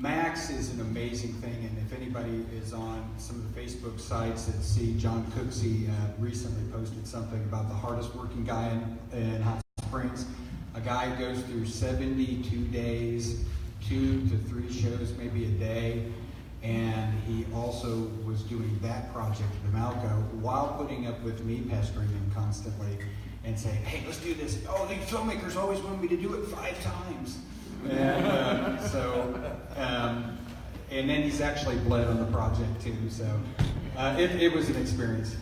Max is an amazing thing, and if anybody is on some of the Facebook sites that see John Cooksey recently posted something about the hardest working guy in Hot Springs. A guy goes through 72 days, 2 to 3 shows maybe a day, and he also was doing that project, The Malco, while putting up with me pestering him constantly and saying, hey, let's do this. Oh, the filmmakers always want me to do it 5 times. And and then he's actually bled on the project too, so it was an experience.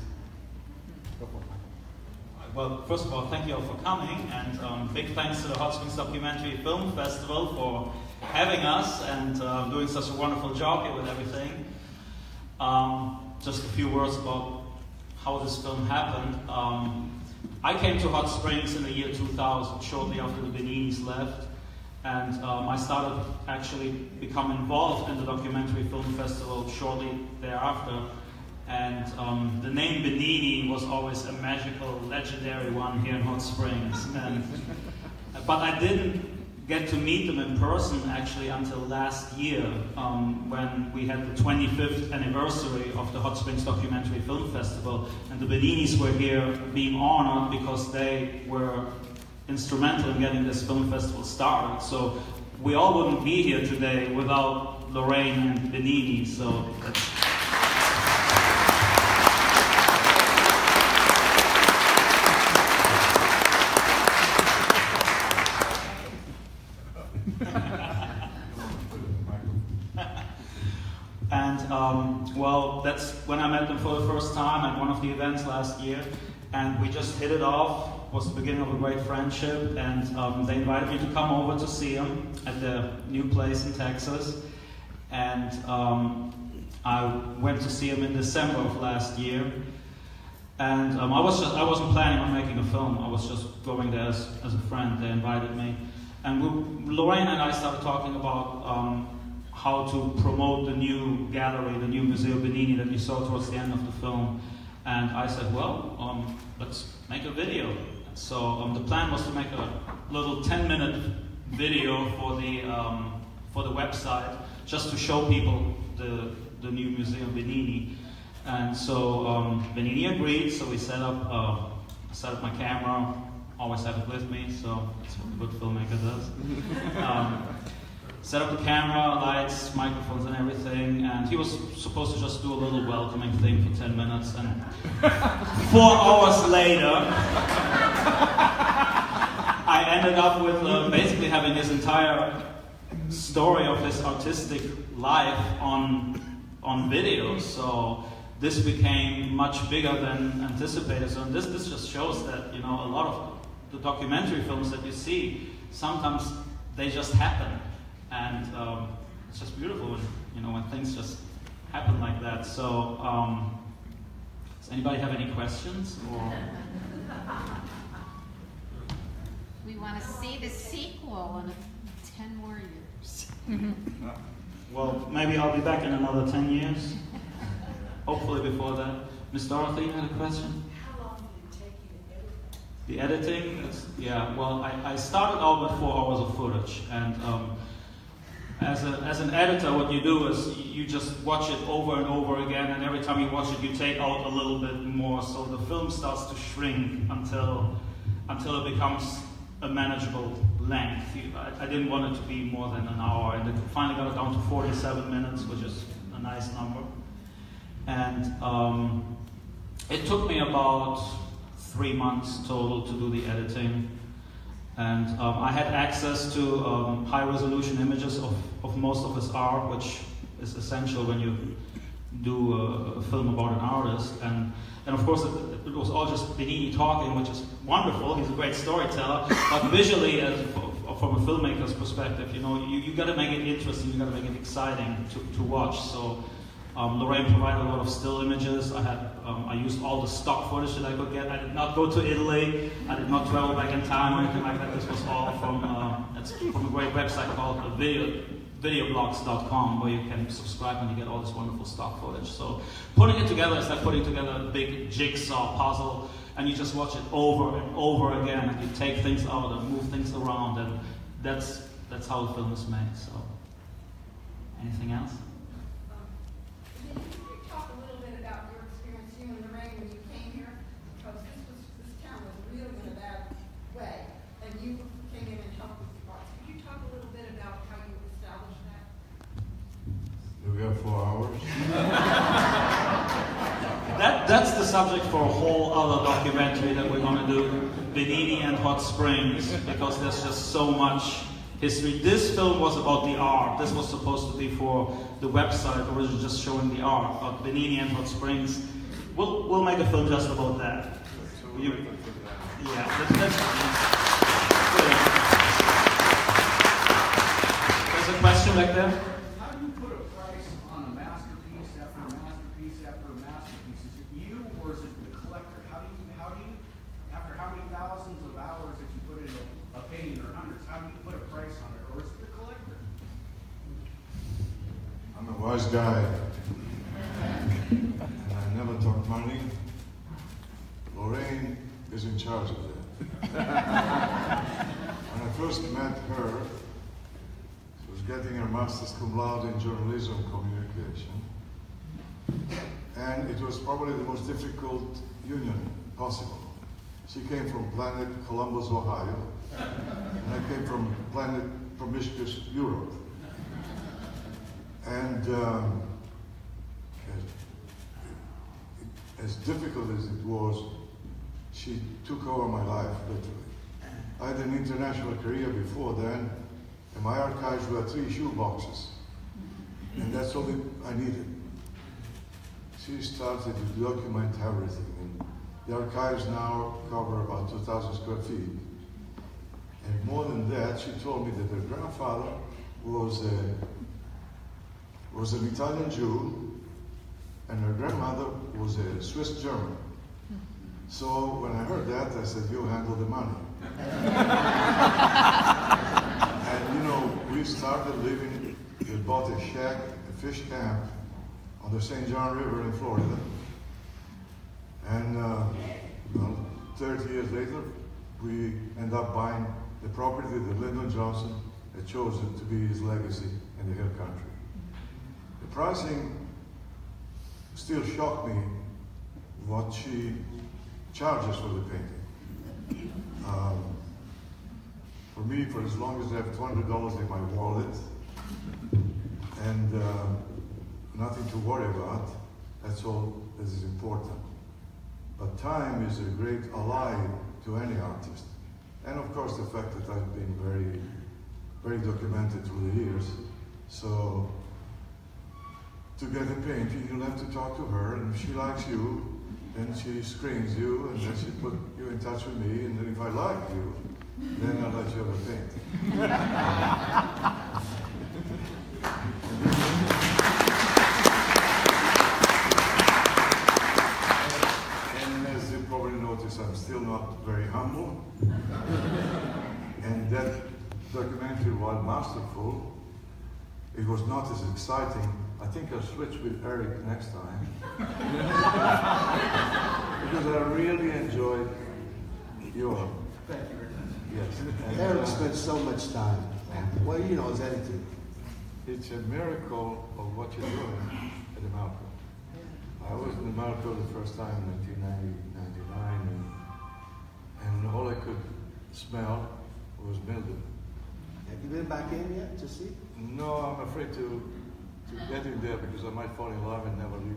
Well, first of all, thank you all for coming, and big thanks to the Hot Springs Documentary Film Festival for having us and doing such a wonderful job here with everything. Just a few words about how this film happened. I came to Hot Springs in the year 2000, shortly after the Beninis left. And I started actually become involved in the Documentary Film Festival shortly thereafter. And the name Benini was always a magical, legendary one here in Hot Springs. But I didn't get to meet them in person actually until last year, when we had the 25th anniversary of the Hot Springs Documentary Film Festival. And the Beninis were here being honored because they were instrumental in getting this film festival started. So we all wouldn't be here today without Lorraine and Benini. So and well, that's when I met them for the first time at one of the events last year, and we just hit it off. It was the beginning of a great friendship, and they invited me to come over to see them at their new place in Texas. And I went to see them in December of last year. And I wasn't planning on making a film. I was just going there as a friend. They invited me, and Lorraine and I started talking about how to promote the new gallery, the new Museo Benini that you saw towards the end of the film. And I said, well, let's make a video. So the plan was to make a little 10-minute video for the website, just to show people the new Museum Benini. And so Benini agreed. So we set up my camera. Always have it with me, so that's what a good filmmaker does. Set up the camera, lights, microphones, and everything. And he was supposed to just do a little welcoming thing for 10 minutes. And 4 hours later, I ended up with basically having his entire story of his artistic life on video. So this became much bigger than anticipated. So this just shows that, you know, a lot of the documentary films that you see, sometimes they just happen. And it's just beautiful when, you know, when things just happen like that. So, does anybody have any questions? Or? We want to see the sequel in 10 more years. Well, maybe I'll be back in another 10 years. Hopefully before that. Miss Dorothy, you had a question? How long did it take you to edit? The editing? Yeah, well, I started out with 4 hours of footage. And as an editor, what you do is you just watch it over and over again, and every time you watch it, you take out a little bit more, so the film starts to shrink until it becomes a manageable length. I didn't want it to be more than an hour, and it finally got it down to 47 minutes, which is a nice number. And it took me about 3 months total to do the editing. And I had access to high-resolution images of most of his art, which is essential when you do a film about an artist. And of course, it was all just Benini talking, which is wonderful. He's a great storyteller. But visually, from a filmmaker's perspective, you know, you got to make it interesting. You got to make it exciting to watch. So Lorraine provided a lot of still images. I used all the stock footage that I could get. I did not go to Italy. I did not travel back in time or anything like that. This was all from a great website called videoblogs.com, where you can subscribe and you get all this wonderful stock footage. So putting it together is like putting together a big jigsaw puzzle, and you just watch it over and over again, and you take things out and move things around, and that's how the film is made. So. have 4 hours. That's the subject for a whole other documentary that we're going to do, Benini and Hot Springs, because there's just so much history. This film was about the art. This was supposed to be for the website, originally just showing the art. But Benini and Hot Springs, we'll make a film just about that. Yeah, that's there's a question back there. How do you put a price on a masterpiece after a masterpiece after a masterpiece? Is it you or is it the collector? How do you, after how many thousands of hours that you put into a painting or hundreds, how do you put a price on it? Or is it the collector? I'm a wise guy, and I never talk money. Lorraine is in charge of that. When I first met her, she was getting her master's cum laude in journalism communication, and it was probably the most difficult union possible. She came from planet Columbus, Ohio, and I came from planet Promiscuous, Europe. And as difficult as it was, she took over my life, literally. I had an international career before then, and my archives were 3 shoe boxes. And that's all I needed. She started to document everything. And the archives now cover about 2,000 square feet. And more than that, she told me that her grandfather was an Italian Jew, and her grandmother was a Swiss German. So when I heard that, I said, you handle the money. And you know, we started living, we bought a shack, a fish camp on the St. John River in Florida. And 30 years later, we end up buying the property that Lyndon Johnson had chosen to be his legacy in the Hill Country. The pricing still shocked me, what she charges for the painting. For me, for as long as I have $200 in my wallet and nothing to worry about, that's all that is important. But time is a great ally to any artist. And of course the fact that I've been very, very documented through the years. So to get a painting, you'll have to talk to her, and if she likes you, then she screens you, and then she put you in touch with me, and then if I like you, then I'll let you have a painting. And as you probably notice, I'm still not very humble. And that documentary, while masterful, it was not as exciting. I think I'll switch with Eric next time. Because I really enjoyed your. Thank you very much. Yes. Eric spent so much time. Well, you know, his editing. It's a miracle of what you're doing at the Malco. I was in the Malco the first time in 1999, and all I could smell was mildew. Have you been back in yet to see? No, I'm afraid to get in there because I might fall in love and never leave.